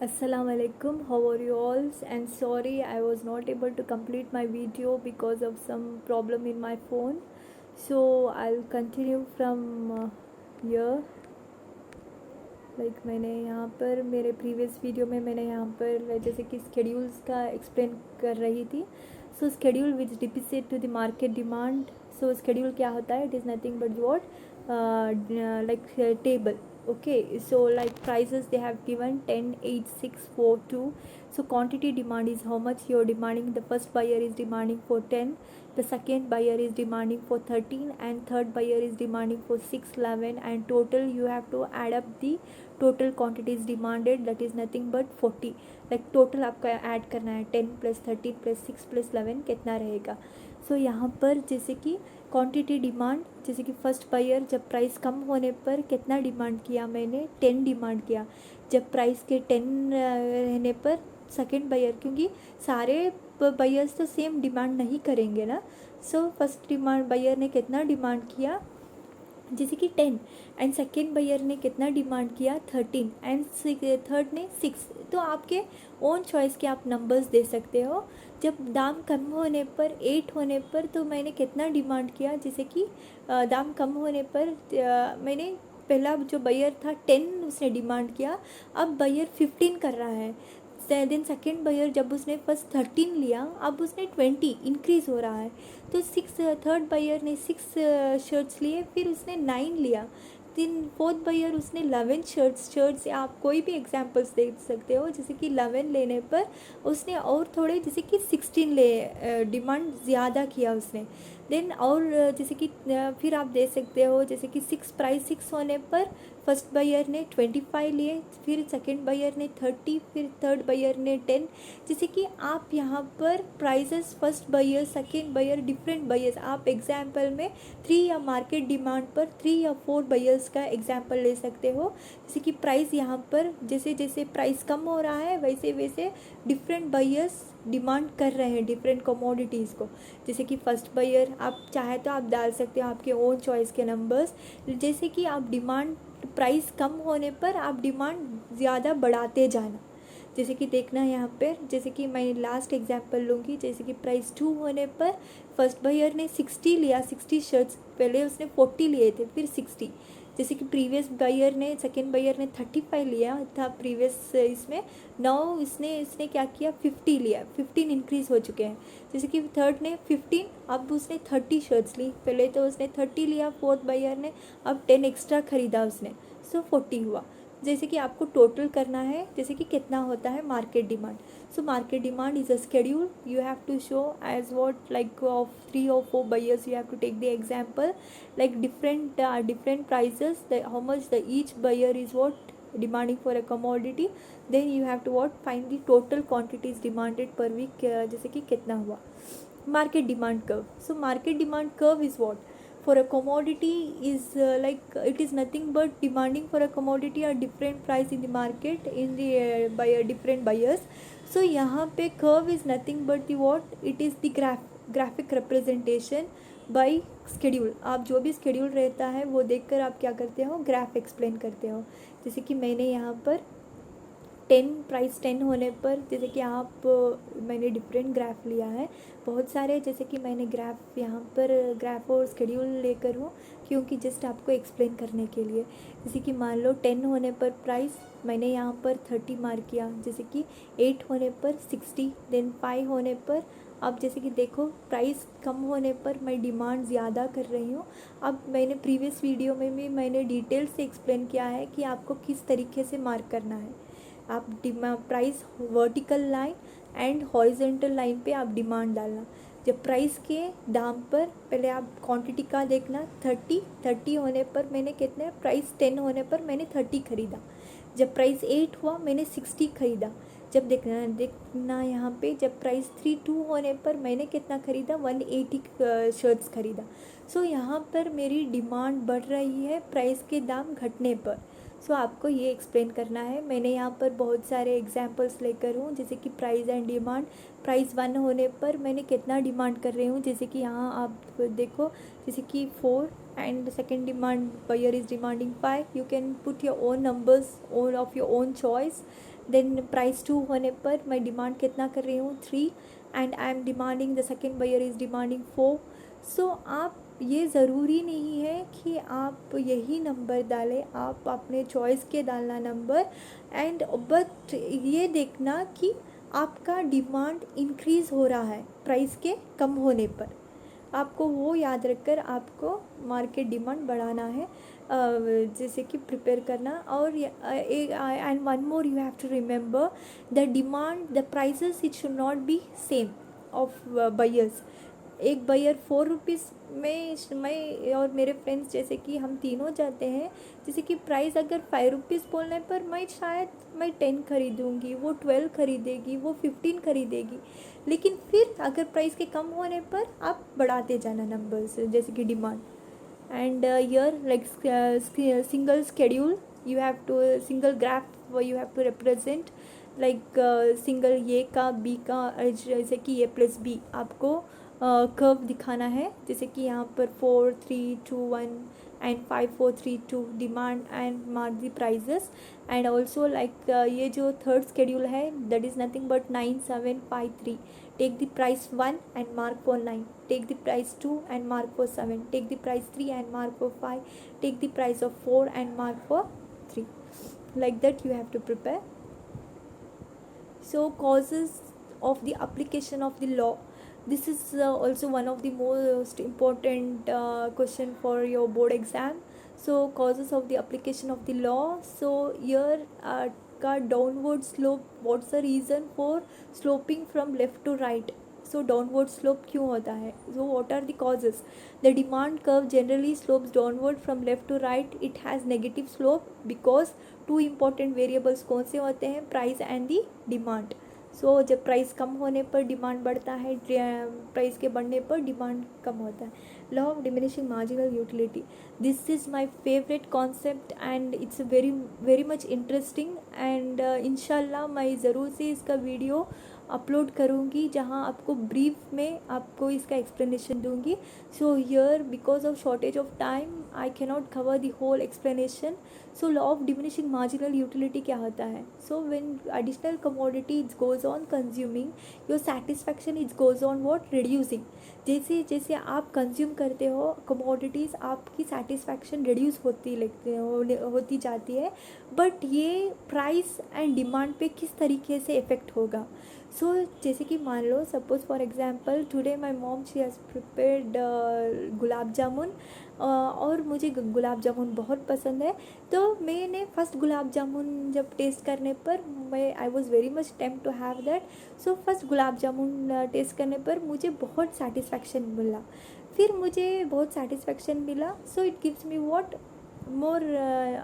Assalamualaikum, how are you all? And sorry I was not able to complete my video because of some problem in my phone. So I'll continue from here. मैंने यहाँ पर मेरे previous video में मैंने यहाँ पर जैसे कि स्केड्यूल्स का एक्सप्लेन कर रही थी. So schedule which depicts to the market demand. So schedule क्या होता है? It is nothing but what like table. Okay, so like prices they have given 10, 8, 6, 4, 2. So quantity demand is how much you're demanding. The first buyer is demanding for 10, the second buyer is demanding for 13, and third buyer is demanding for 6, 11, and total you have to add up the total quantities demanded, that is nothing but 40. like total आपका add करना है 10 + 13 + 6 + 11 कितना रहेगा. सो यहाँ पर जैसे कि quantity demand, जैसे कि फर्स्ट बायर जब प्राइस कम होने पर कितना डिमांड किया, मैंने 10 डिमांड किया. जब प्राइस के 10 रहने पर सेकंड बायर, क्योंकि सारे बायर्स तो सेम डिमांड नहीं करेंगे ना. सो फर्स्ट डिमांड बायर ने कितना डिमांड किया, जैसे कि 10, एंड सेकेंड बायर ने कितना डिमांड किया 13, एंड थर्ड ने 6. तो आपके ओन चॉइस के आप नंबर्स दे सकते हो. जब दाम कम होने पर 8 होने पर तो मैंने कितना डिमांड किया, जैसे कि दाम कम होने पर मैंने पहला जो बायर था 10 उसने डिमांड किया, अब बायर 15 कर रहा है. देन सेकेंड बायर जब उसने फर्स्ट 13 लिया, अब उसने 20 इंक्रीज़ हो रहा है. तो 6 थर्ड बायर ने 6 शर्ट्स लिए, फिर उसने 9 लिया. दिन फोर्थ बायर उसने 11 शर्ट्स आप कोई भी एग्जांपल्स दे सकते हो. जैसे कि 11 लेने पर उसने और थोड़े जैसे कि 16 ले डिमांड ज़्यादा किया उसने. देन और जैसे कि फिर आप दे सकते हो, जैसे कि प्राइस 6 होने पर फर्स्ट बायर ने 25 लिए, फिर सेकंड बायर ने 30, फिर थर्ड बायर ने 10. जैसे कि आप यहाँ पर prices first buyer second buyer different buyers, आप एग्जांपल में 3 या मार्केट डिमांड पर 3 या 4 बायर्स का एग्जांपल ले सकते हो. जैसे कि प्राइस यहाँ पर जैसे जैसे प्राइस कम हो रहा है वैसे वैसे डिफरेंट बायर्स डिमांड कर रहे हैं डिफरेंट कमोडिटीज़ को. जैसे कि फर्स्ट बायर आप चाहे तो आप डाल सकते हो आपके ओन चॉइस के नंबर्स. जैसे कि आप डिमांड प्राइस कम होने पर आप डिमांड ज़्यादा बढ़ाते जाना. जैसे कि देखना यहाँ पे, जैसे कि मैं लास्ट एग्जांपल लूँगी. जैसे कि प्राइस 2 होने पर फर्स्ट बायर ने 60 लिया, 60 शर्ट्स. पहले उसने 40 लिए थे, फिर 60. जैसे कि प्रीवियस बायर ने सेकेंड बायर ने 35 लिया था प्रीवियस इसमें. नाउ इसने क्या किया 50 लिया, 15 इंक्रीज़ हो चुके हैं. जैसे कि थर्ड ने 15, अब उसने 30 शर्ट्स ली. पहले तो उसने 30 लिया फोर्थ बायर ने, अब 10 एक्स्ट्रा ख़रीदा उसने. सो 40 हुआ. जैसे कि आपको टोटल करना है, जैसे कि कितना होता है market demand. So market demand is a schedule you have to show as what like of 3 or 4 buyers. You have to take the example like different prices, how much the each buyer is what demanding for a commodity. Then you have to what find the total quantities demanded per week. जैसे कि कितना हुआ market demand curve. So market demand curve is what for a commodity is like it is nothing but demanding for a commodity a different price in the market in the by different buyers. So यहाँ पे curve is nothing but the what it is the graphic representation by schedule. आप जो भी schedule रहता है वो देखकर आप क्या करते हो, ग्राफ एक्सप्लेन करते हो. जैसे कि मैंने यहाँ पर 10 प्राइस 10 होने पर जैसे कि आप मैंने डिफरेंट ग्राफ लिया है बहुत सारे. जैसे कि मैंने ग्राफ यहाँ पर ग्राफ और स्केड्यूल लेकर हूँ क्योंकि जस्ट आपको एक्सप्लेन करने के लिए. जैसे कि मान लो 10 होने पर प्राइस मैंने यहाँ पर 30 मार्क किया. जैसे कि 8 होने पर 60, देन 5 होने पर अब जैसे कि देखो प्राइस कम होने पर मैं डिमांड ज़्यादा कर रही हूँ. अब मैंने प्रीवियस वीडियो में भी मैंने डिटेल से एक्सप्लेन किया है कि आपको किस तरीके से मार्क करना है. आप price vertical line and horizontal line पे आप डिमांड डालना. जब प्राइस के दाम पर पहले आप क्वांटिटी का देखना 30 होने पर मैंने कितने, प्राइस 10 होने पर मैंने 30 ख़रीदा. जब प्राइस 8 हुआ मैंने 60 ख़रीदा. जब देखना यहाँ पे जब प्राइस 2 होने पर मैंने कितना ख़रीदा 180 शर्ट्स ख़रीदा. सो यहाँ पर मेरी डिमांड बढ़ रही है प्राइस के दाम घटने पर. सो आपको ये एक्सप्लेन करना है। मैंने यहाँ पर बहुत सारे एग्जांपल्स लेकर हूँ, जैसे कि प्राइस एंड डिमांड। प्राइस 1 होने पर मैंने कितना डिमांड कर रही हूँ, जैसे कि यहाँ आप देखो, जैसे कि 4 and second demand buyer is demanding 5। You can put your own numbers own of your own choice. Then price 2 होने पर मैं डिमांड कितना कर रही हूँ, 3, and I am demanding, the second buyer is demanding 4। So आप, ये ज़रूरी नहीं है कि आप यही नंबर डालें, आप अपने चॉइस के डालना नंबर, एंड बट ये देखना कि आपका डिमांड इंक्रीज़ हो रहा है प्राइस के कम होने पर। आपको वो याद रखकर आपको मार्केट डिमांड बढ़ाना है, जैसे कि प्रिपेयर करना। और and one more you have to remember, the demand, the prices, it should not be same of buyers. एक बायर 4 रुपीज़ में, मैं और मेरे फ्रेंड्स जैसे कि हम तीनों जाते हैं, जैसे कि प्राइस अगर 5 रुपीज़ बोलने पर मैं शायद मैं 10 खरीदूँगी, वो 12 खरीदेगी, वो 15 खरीदेगी। लेकिन फिर अगर प्राइस के कम होने पर आप बढ़ाते जाना नंबर्स, जैसे कि demand. And your like single schedule, you have to single graph you have to represent, like single A का बी का, जैसे कि ए प्लस बी आपको कर्व दिखाना है, जैसे कि यहाँ पर 4 3 2 1 and 5 4 3 2 demand and mark the prices. And also like ये जो थर्ड स्केड्यूल है, that is nothing but 9 7 5 3। Take the price 1 and mark for 9, take the price 2 and mark for 7, take the price 3 and mark for 5, take the price of 4 and mark for 3। like that you have to prepare. So causes of the application of the law, this is also one of the most important question for your board exam. So causes of the application of the law, so here का downward slope, what's the reason for sloping from left to right? So downward slope क्यों होता है? So what are the causes? The demand curve generally slopes downward from left to right. It has negative slope because two important variables कौन से होते हैं, price and the demand. So जब price कम होने पर डिमांड बढ़ता है, प्राइस के बढ़ने पर डिमांड कम होता है। Law of diminishing marginal utility, this is my favourite concept and it's very very much interesting. And इंशाल्लाह मैं ज़रूर से इसका वीडियो अपलोड करूँगी, जहाँ आपको ब्रीफ में आपको इसका एक्सप्लेनेशन दूँगी। So here because of shortage of time I cannot cover the whole explanation. So law of diminishing marginal utility क्या होता है? So when additional commodity is goes on consuming, your satisfaction is goes on what, reducing. जैसे जैसे आप consume करते हो commodities, आपकी satisfaction reduce होती जाती है। बट ये प्राइस एंड डिमांड पे किस तरीके से इफ़ेक्ट होगा? सो जैसे कि मान लो, suppose for example today my mom she has prepared gulab jamun, और मुझे गुलाब जामुन बहुत पसंद है। तो मैंने फर्स्ट गुलाब जामुन जब टेस्ट करने पर मैं I was very much tempt to have that. So first gulab jamun taste करने पर मुझे बहुत सेटिस्फैक्शन मिला, फिर मुझे बहुत सेटिस्फैक्शन मिला। So it gives me what, more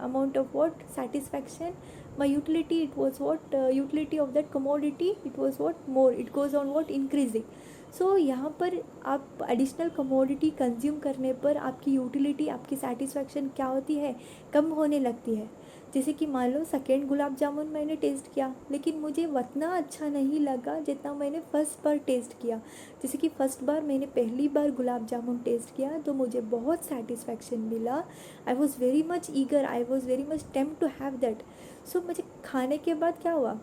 amount of what, satisfaction. My utility, it was what, utility of that commodity, it was what, more, it goes on what, increasing. सो यहाँ पर आप एडिशनल कमोडिटी कंज्यूम करने पर आपकी utility, आपकी satisfaction क्या होती है, कम होने लगती है। जैसे कि मान लो सेकेंड गुलाब जामुन मैंने टेस्ट किया, लेकिन मुझे उतना अच्छा नहीं लगा जितना मैंने फ़र्स्ट बार टेस्ट किया। जैसे कि फ़र्स्ट बार मैंने पहली बार गुलाब जामुन टेस्ट किया तो मुझे बहुत सेटिस्फैक्शन मिला। I was very much eager, I was very much tempt to have that. So मुझे खाने के बाद क्या हुआ,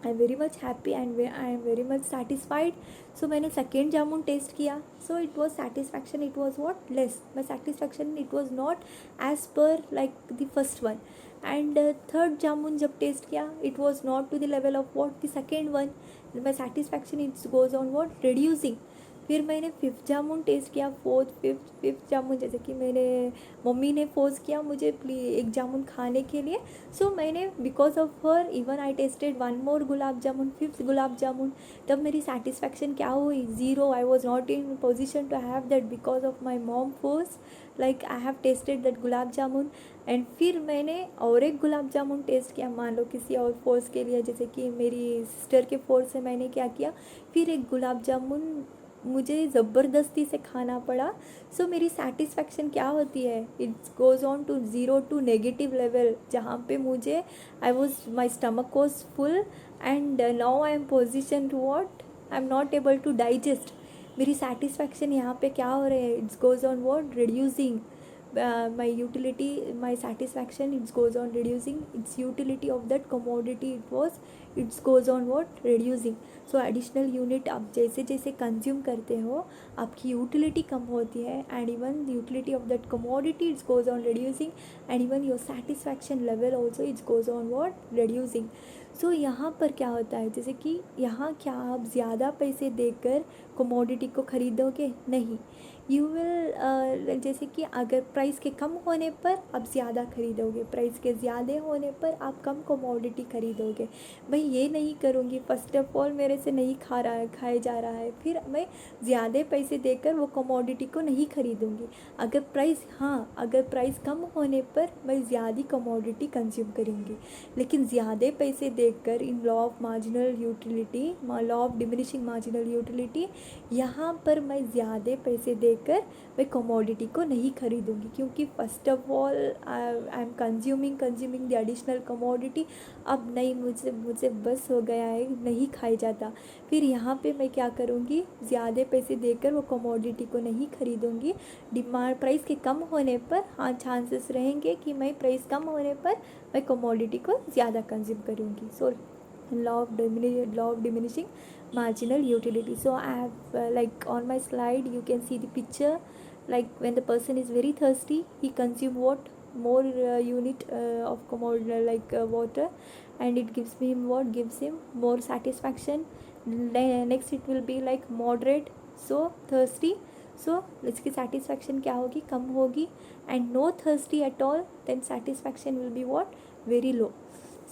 I am very much happy and I am very much satisfied. So मैंने सेकेंड जामुन टेस्ट किया, so it was satisfaction, it was what, less. My satisfaction it was not as per like the first one. And third jamun जब taste किया, it was not to the level of what the second one. My satisfaction it's goes on what, reducing. फिर मैंने fifth जामुन taste किया, fifth जामुन, जैसे कि मेरे mummy ने force किया मुझे एक जामुन खाने के लिए। सो मैंने because of her even I tested one more gulab jamun, fifth gulab jamun. तब मेरी सेटिस्फैक्शन क्या हुई, zero. I was not in position to have that because of my mom force, like I have tested that gulab jamun. And फिर मैंने और एक गुलाब jamun taste किया, मान लो किसी और फोर्स के लिए, जैसे कि मेरी सिस्टर के फोर्स से मैंने क्या किया, फिर एक गुलाब जामुन मुझे ज़बरदस्ती से खाना पड़ा। सो मेरी सेटिस्फैक्शन क्या होती है, it's goes on to zero to negative level, जहाँ पे मुझे my stomach was full and now I am position to what, I am not able to digest. मेरी सेटिस्फैक्शन यहाँ पे क्या हो रहे हैं, it's goes on what, reducing my utility, my satisfaction, it goes on reducing, its utility of that commodity it goes on what, reducing. So additional unit आप जैसे जैसे कंज्यूम करते हो आपकी यूटिलिटी कम होती है, and even the utility of that commodity it's goes on reducing, and even your satisfaction level also it's goes on what, reducing. So यहाँ पर क्या होता है, जैसे कि यहाँ क्या आप ज़्यादा पैसे देकर कमोडिटी को ख़रीदोगे, नहीं. यू विल जैसे कि अगर प्राइस के कम होने पर आप ज़्यादा खरीदोगे, प्राइस के ज़्यादा होने पर आप कम कमोडिटी खरीदोगे. मैं ये नहीं करूँगी, फर्स्ट ऑफ ऑल मेरे से नहीं खाया जा रहा है, फिर मैं ज़्यादा पैसे देकर वो कमोडिटी को नहीं खरीदूँगी. अगर प्राइस कम होने पर मैं ज़्यादा कमोडिटी कंज्यूम करूँगी. लेकिन ज़्यादा पैसे देकर in law of marginal utility, law of diminishing marginal utility, यहाँ पर मैं ज़्यादा पैसे देकर मैं कमोडिटी को नहीं खरीदूँगी, क्योंकि first of all I am consuming the additional commodity. अब नहीं, मुझे बस हो गया है, नहीं खाया जाता. फिर यहाँ पे मैं क्या करूँगी, ज़्यादा पैसे देकर वो कमोडिटी को नहीं खरीदूँगी. डिमांड प्राइस के कम होने पर हाँ चांसेस रहेंगे कि मैं प्राइस कम होने पर मैं कमोडिटी को ज़्यादा कंज्यूम करूँगी. सो law of diminishing marginal utility. So I have like on my slide you can see the picture, like when the person is very thirsty he consume what, more unit of commodity like water, and it gives him more satisfaction. Next it will be like moderate, so thirsty, so इसकी satisfaction क्या होगी, कम होगी. And no thirsty at all, then satisfaction will be what, very low.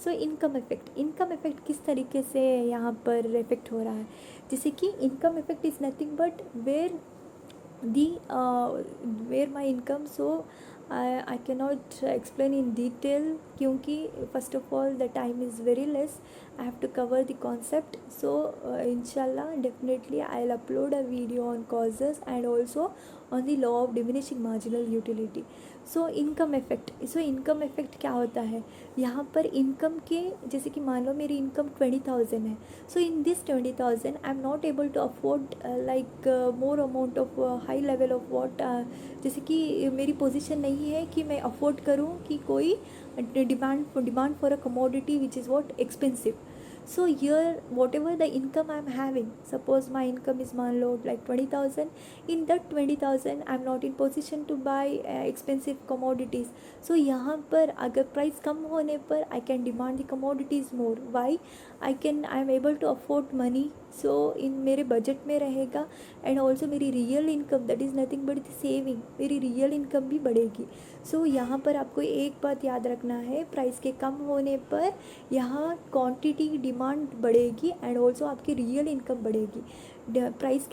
So income effect किस तरीके से यहाँ पर effect हो रहा है, जैसे कि income effect is nothing but where my income. So I can not explain in detail, क्योंकि first of all the time is very less. I have to cover the concept. So inshallah definitely I'll upload a video on causes and also on the law of diminishing marginal utility. So income effect क्या होता है, यहाँ पर income के, जैसे कि मान लो मेरी इनकम 20,000 है. So in this 20,000 I am not able to afford like more amount of high level of what, जैसे कि मेरी पोजीशन नहीं है कि मैं अफोर्ड करूँ कि कोई demand for a commodity which is what, expensive. So here whatever the income I am having, suppose my income is मान लो like 20,000, in that 20,000 I am not in position to buy expensive commodities. So यहाँ पर अगर price कम होने पर I can demand the commodities more. Why? I am able to afford money, so इन मेरे budget में रहेगा, and also मेरी real income that is nothing but the saving, मेरी रियल इनकम भी बढ़ेगी. सो यहाँ पर आपको एक बात याद रखना है, प्राइस के कम होने पर यहाँ क्वांटिटी डिमांड बढ़ेगी एंड ऑल्सो आपकी रियल इनकम बढ़ेगी. प्राइस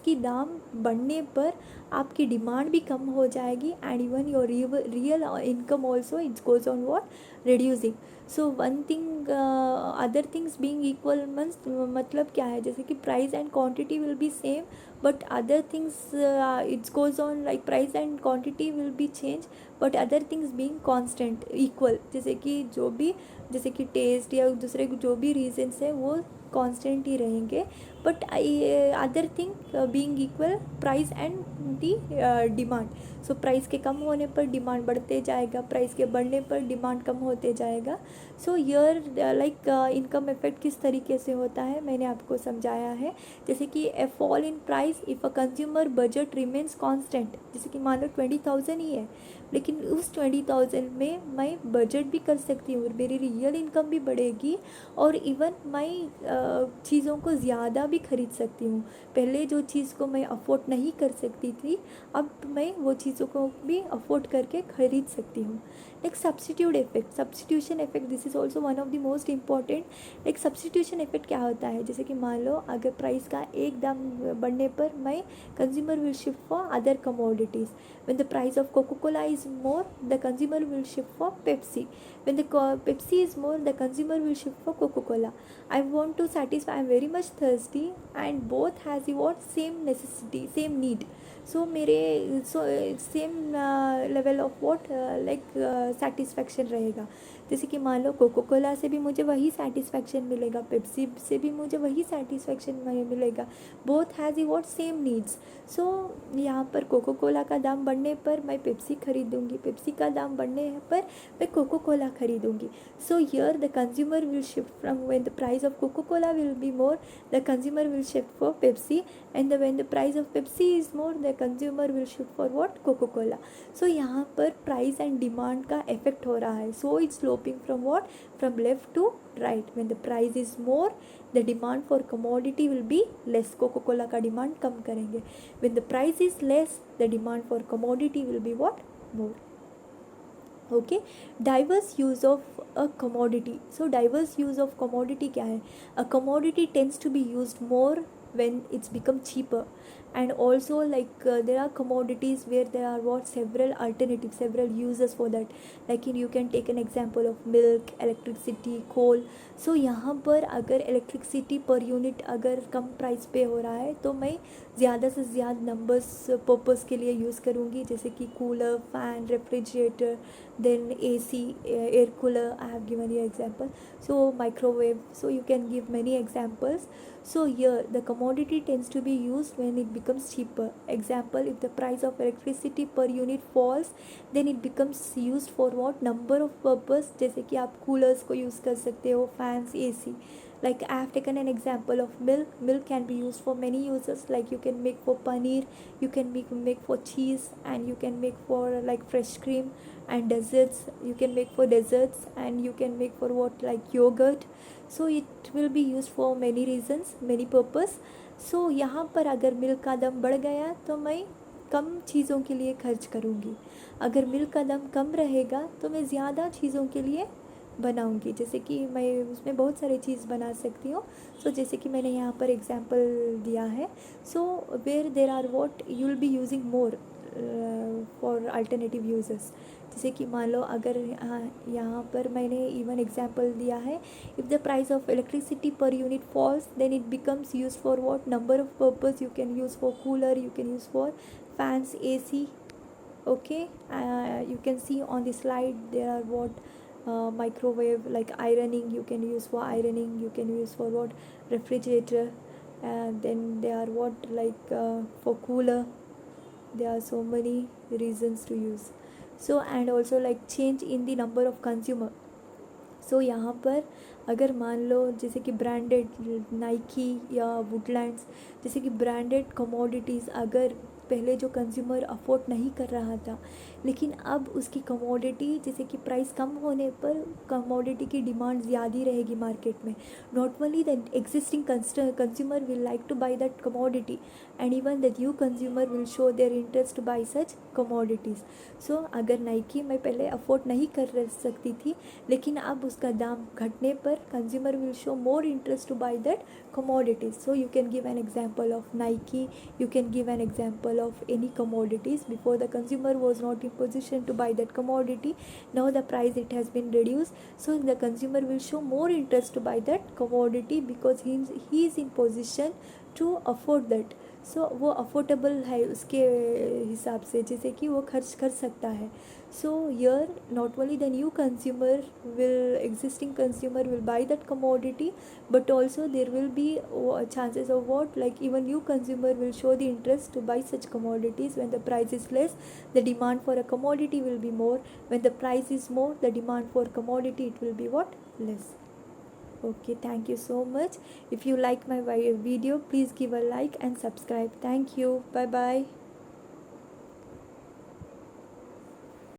की दाम बढ़ने पर आपकी डिमांड भी कम हो जाएगी, and even your real income also it's goes on what, reducing. So one thing other things being equal मतलब क्या है, जैसे कि price and quantity will be same, but other things it's goes on like price and quantity will be change, but other things being constant equal, जैसे कि test या दूसरे जो भी रीजन्स है वो कांस्टेंट ही रहेंगे, but other thing being equal, price and the demand. So price के कम होने पर डिमांड बढ़ते जाएगा, प्राइस के बढ़ने पर डिमांड कम होते जाएगा. सो यर लाइक इनकम इफेक्ट किस तरीके से होता है मैंने आपको समझाया है. जैसे कि a fall in price if a consumer budget remains constant, जैसे कि मान लो 20,000 ही है, लेकिन उस 20,000 में मैं बजट भी कर सकती हूँ, मेरी रियल इनकम भी बढ़ेगी, और इवन मैं चीज़ों को ज़्यादा भी खरीद सकती हूँ. पहले जो चीज़ को मैं अफोर्ड नहीं कर सकती थी, अब मैं वो चीज़ों को भी अफोर्ड करके खरीद सकती हूँ. Next substitution effect, this is also one of the most important. एक सब्स्टिट्यूशन इफेक्ट क्या होता है, जैसे कि मान लो अगर प्राइस का एक दाम बढ़ने पर मैं consumer will shift for other commodities. When the price of Coca Cola is is more, the consumer will shift for Pepsi. When the Pepsi is more, the consumer will shift for Coca-Cola. I want to satisfy, I'm very much thirsty, and both has the what, same necessity, same need. So मेरे same level of what like satisfaction रहेगा. जैसे कि मान लो cocoa Cola से भी मुझे वही satisfaction मिलेगा, पेप्सी से भी मुझे वही सेटिस्फैक्शन मिलेगा. Both has a what, same needs. So यहाँ पर कोको कोला का दाम बढ़ने पर मैं पेप्सी खरीदूँगी, पेप्सी का दाम बढ़ने पर मैं कोको कोला खरीदूँगी. So here the consumer will shift from, when the price of Coca Cola will be more, the consumer will shift for Pepsi, and when the price of Pepsi is more, the consumer will shift for what, Coca Cola. So यहाँ पर price and demand का effect हो रहा है. So it's sloping from what, from left to right. When the price is more, the demand for commodity will be less. Coca Cola का demand कम करेंगे. When the price is less, the demand for commodity will be what, more. Okay. Diverse use of a commodity. So diverse use of commodity क्या है? A commodity tends to be used more when it's become cheaper, and also like there are commodities where there are what, several alternatives, several uses for that. like you can take an example of milk, electricity, coal. so यहाँ पर अगर electricity per unit अगर कम price पे हो रहा है तो मैं ज़्यादा से ज़्यादा नंबर्स पर्पज़ के लिए यूज़ करूँगी, जैसे कि cooler, fan, refrigerator, then AC, air cooler, I have given you example. So microwave, so you can give many examples. So here the commodity tends to be used when it becomes cheaper. Example, if the price of electricity per unit falls, then it becomes used for what, number of purpose. जैसे कि आप coolers को use कर सकते हो, fans, AC. like I have taken an example of milk. Milk can be used for many uses, like you can make for paneer, you can make for cheese, and you can make for like fresh cream, and desserts, you can make for desserts, and you can make for what, like yogurt. so it will be used for many reasons, many purpose. so यहाँ पर अगर milk का दाम बढ़ गया तो मैं कम चीज़ों के लिए खर्च करूँगी. अगर मिल्क का दाम कम रहेगा तो मैं ज़्यादा चीज़ों के लिए बनाऊंगी. जैसे कि मैं उसमें बहुत सारी चीज़ बना सकती हूँ. सो जैसे कि मैंने यहाँ पर एग्जांपल दिया है. So where there are what, you will be using more for alternative uses. जैसे कि मान लो अगर यहाँ पर मैंने इवन एग्जांपल दिया है, if the price of electricity per unit falls, then it becomes use for what, number of purpose. You can use for cooler, you can use for fans, AC. okay. You can see on the slide there are what, microwave, like ironing, you can use for ironing, you can use for what, refrigerator, and then there are what, like for cooler. there are so many reasons to use. so and also like change in the number of consumer. so यहाँ पर अगर मान लो जैसे कि branded Nike या Woodlands, जैसे कि branded commodities अगर पहले जो कंज्यूमर अफोर्ड नहीं कर रहा था, लेकिन अब उसकी कमोडिटी, जैसे कि प्राइस कम होने पर कमोडिटी की डिमांड ज़्यादा रहेगी मार्केट में. Not only the existing consumer will like to buy that commodity, and even the new consumer will show their interest to buy such commodities. So अगर नाइकी मैं पहले अफोर्ड नहीं कर सकती थी, लेकिन अब उसका दाम घटने पर consumer will show more interest to buy that commodities. so you can give an example of Nike, you can give an example of any commodities. Before, the consumer was not in position to buy that commodity. Now the price, it has been reduced, so the consumer will show more interest to buy that commodity because he is in position to afford that. सो वो affordable है उसके हिसाब से, जैसे कि वो खर्च कर सकता है. So here not only the new consumer will, existing consumer will by that commodity, but also there will be chances of what, like even new consumer will show the interest to buy such commodities. when the price is less, the demand for a commodity will be more. when the price is more, the demand for commodity, it will be what, less. okay, thank you so much. if you like my video, please give a like and subscribe. thank you. Bye bye.